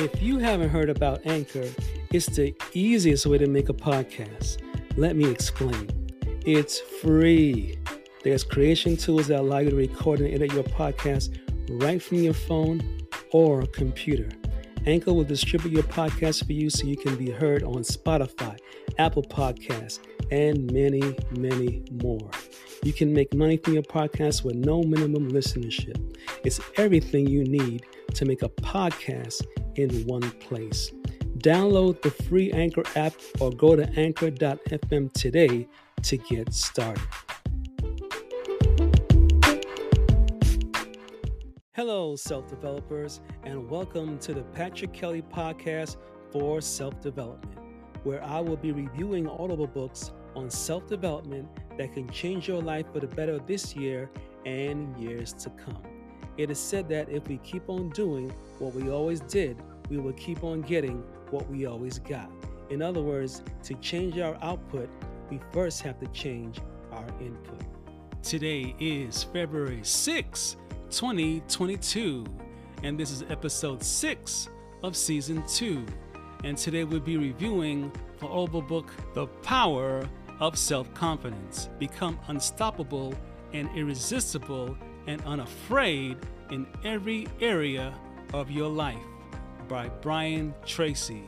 If you haven't heard about Anchor, it's the easiest way to make a podcast. Let me explain. It's free. There's creation tools that allow you to record and edit your podcast right from your phone or computer. Anchor will distribute your podcast for you so you can be heard on Spotify, Apple Podcasts, and many, many more. You can make money from your podcast with no minimum listenership. It's everything you need to make a podcast in one place. Download the free Anchor app or go to anchor.fm today to get started. Hello, self-developers, and welcome to the Patrick Kelly Podcast for Self-Development, where I will be reviewing audible books on self-development that can change your life for the better this year and years to come. It is said that if we keep on doing what we always did, we will keep on getting what we always got. In other words, to change our output, we first have to change our input. Today is February 6, 2022, and this is episode 6 of season 2. And today we'll be reviewing the audible book, The Power of Self-Confidence. Become unstoppable and irresistible and unafraid in every area of your life, by Brian Tracy.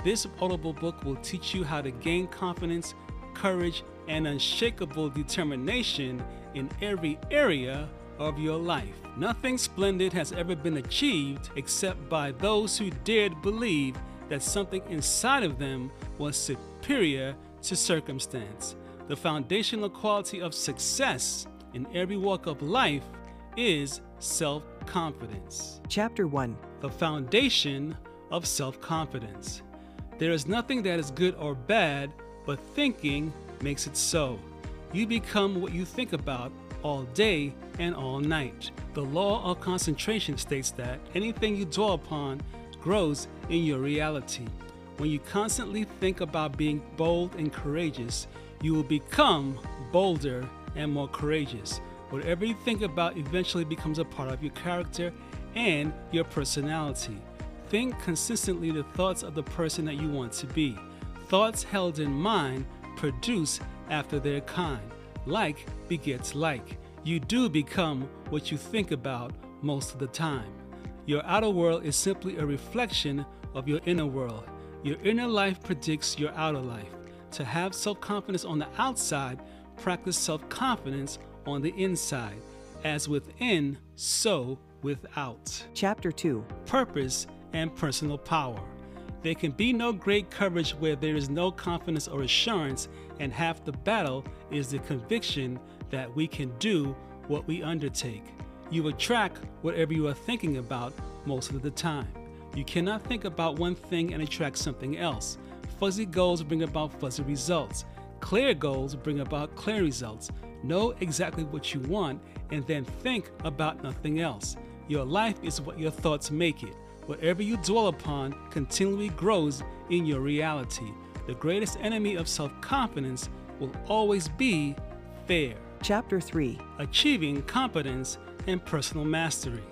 This audible book will teach you how to gain confidence, courage, and unshakable determination in every area of your life. Nothing splendid has ever been achieved except by those who dared believe that something inside of them was superior to circumstance. The foundational quality of success in every walk of life is self-confidence. Chapter 1. The foundation of self-confidence. There is nothing that is good or bad, but thinking makes it so. You become what you think about all day and all night. The law of concentration states that anything you dwell upon grows in your reality. When you constantly think about being bold and courageous, you will become bolder and more courageous. Whatever you think about eventually becomes a part of your character and your personality. Think consistently the thoughts of the person that you want to be. Thoughts held in mind produce after their kind. Like begets like. You do become what you think about most of the time. Your outer world is simply a reflection of your inner world. Your inner life predicts your outer life. To have self-confidence on the outside, practice self-confidence on the inside. As within, so without. Chapter 2. Purpose and personal power. There can be no great courage where there is no confidence or assurance, and half the battle is the conviction that we can do what we undertake. You attract whatever you are thinking about most of the time. You cannot think about one thing and attract something else. Fuzzy goals bring about fuzzy results. Clear goals bring about clear results. Know exactly what you want and then think about nothing else. Your life is what your thoughts make it. Whatever you dwell upon continually grows in your reality. The greatest enemy of self-confidence will always be fear. Chapter 3. Achieving competence and personal mastery.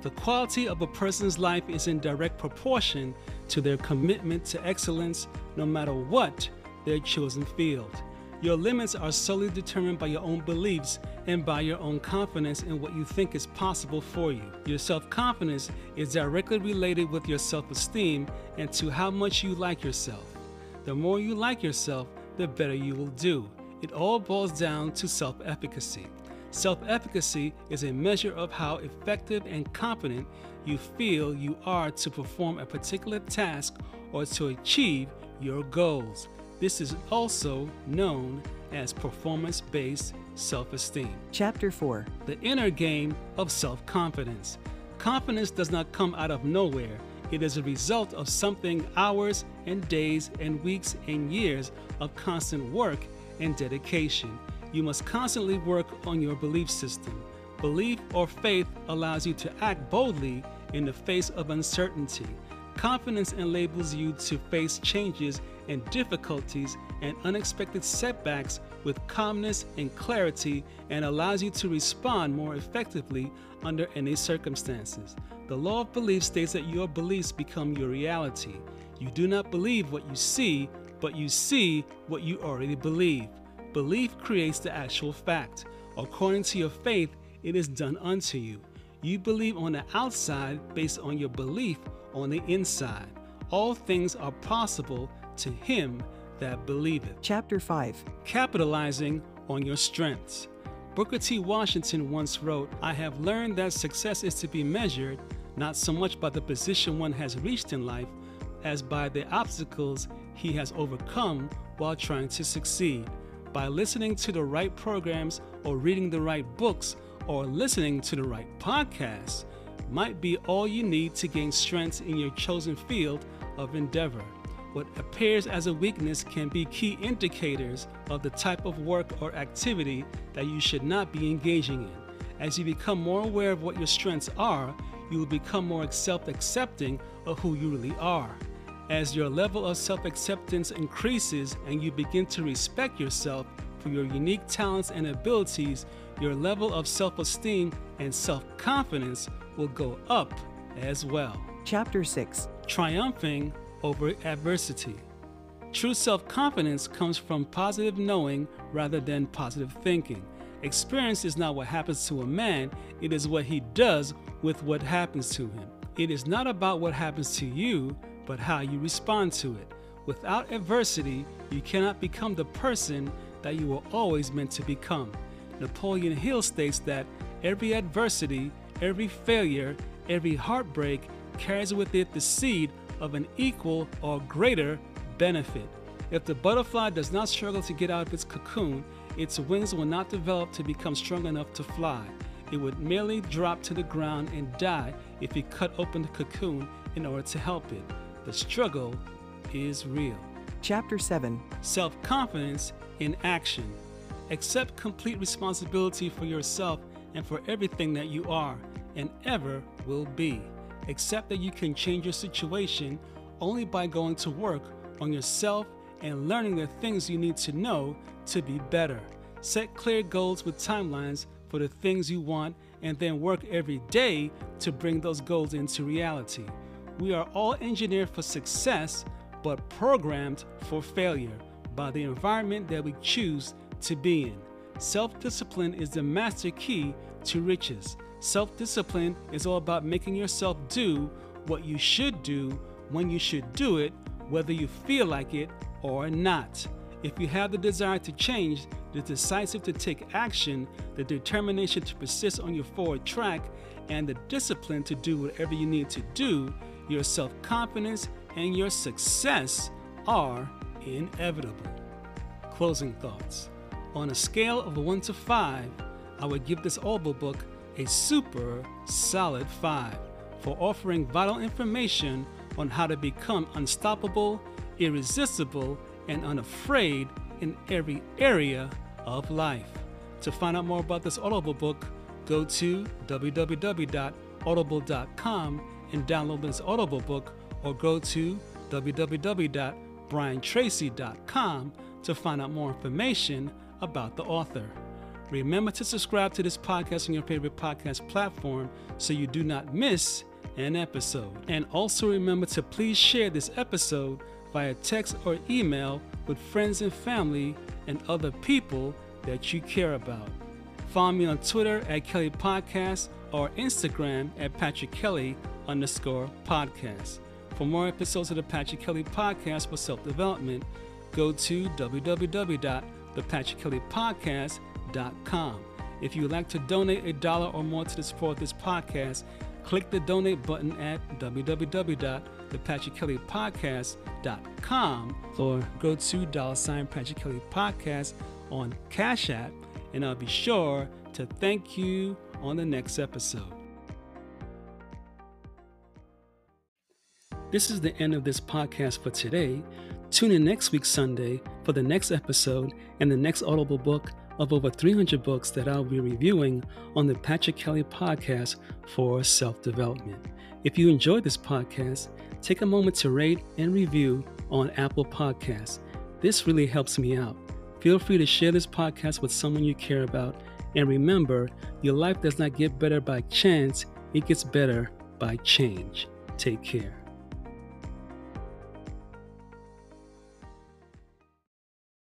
The quality of a person's life is in direct proportion to their commitment to excellence, no matter what their chosen field. Your limits are solely determined by your own beliefs and by your own confidence in what you think is possible for you. Your self-confidence is directly related with your self-esteem and to how much you like yourself. The more you like yourself, the better you will do. It all boils down to self-efficacy. Self-efficacy is a measure of how effective and competent you feel you are to perform a particular task or to achieve your goals. This is also known as performance-based self-esteem. Chapter 4. The inner game of self-confidence. Confidence does not come out of nowhere. It is a result of something hours and days and weeks and years of constant work and dedication. You must constantly work on your belief system. Belief or faith allows you to act boldly in the face of uncertainty. Confidence enables you to face changes and difficulties and unexpected setbacks with calmness and clarity and allows you to respond more effectively under any circumstances. The law of belief states that your beliefs become your reality. You do not believe what you see, but you see what you already believe. Belief creates the actual fact. According to your faith, it is done unto you. You believe on the outside based on your belief on the inside. All things are possible to him that believeth. Chapter 5. Capitalizing on your strengths. Booker T. Washington once wrote, "I have learned that success is to be measured not so much by the position one has reached in life as by the obstacles he has overcome while trying to succeed. By listening to the right programs or reading the right books or listening to the right podcasts might be all you need to gain strength in your chosen field of endeavor. What appears as a weakness can be key indicators of the type of work or activity that you should not be engaging in. As you become more aware of what your strengths are, you will become more self-accepting of who you really are. As your level of self-acceptance increases and you begin to respect yourself for your unique talents and abilities, your level of self-esteem and self-confidence will go up as well." Chapter 6. Triumphing over adversity. True self-confidence comes from positive knowing rather than positive thinking. Experience is not what happens to a man, it is what he does with what happens to him. It is not about what happens to you, but how you respond to it. Without adversity, you cannot become the person that you were always meant to become. Napoleon Hill states that every adversity, every failure, every heartbreak carries with it the seed of an equal or greater benefit. If the butterfly does not struggle to get out of its cocoon, its wings will not develop to become strong enough to fly. It would merely drop to the ground and die if you cut open the cocoon in order to help it. The struggle is real. Chapter 7. Self-confidence in action. Accept complete responsibility for yourself and for everything that you are and ever will be. Accept that you can change your situation only by going to work on yourself and learning the things you need to know to be better. Set clear goals with timelines for the things you want and then work every day to bring those goals into reality. We are all engineered for success, but programmed for failure by the environment that we choose to be in. Self-discipline is the master key to riches. Self-discipline is all about making yourself do what you should do when you should do it, whether you feel like it or not. If you have the desire to change, the decisive to take action, the determination to persist on your forward track, and the discipline to do whatever you need to do, your self-confidence and your success are inevitable. Closing thoughts. On a scale of 1 to 5, I would give this audible book a super solid 5 for offering vital information on how to become unstoppable, irresistible, and unafraid in every area of life. To find out more about this audible book, go to www.audible.com and download this audible book, or go to www.briantracy.com to find out more information about the author. Remember to subscribe to this podcast on your favorite podcast platform so you do not miss an episode. And also remember to please share this episode via text or email with friends and family and other people that you care about. Follow me on Twitter at Kelly Podcast or Instagram at PatrickKelly_podcast. For more episodes of the Patrick Kelly Podcast for self-development, go to www.thepatrickkellypodcast.com. If you would like to donate $1 or more to support this podcast, click the donate button at www.thepatrickkellypodcast.com or go to $Patrick Kelly Podcast on Cash App, and I'll be sure to thank you on the next episode. This is the end of this podcast for today. Tune in next week Sunday for the next episode and the next audible book of over 300 books that I'll be reviewing on the Patrick Kelly Podcast for self-development. If you enjoyed this podcast, take a moment to rate and review on Apple Podcasts. This really helps me out. Feel free to share this podcast with someone you care about. And remember, your life does not get better by chance, it gets better by change. Take care.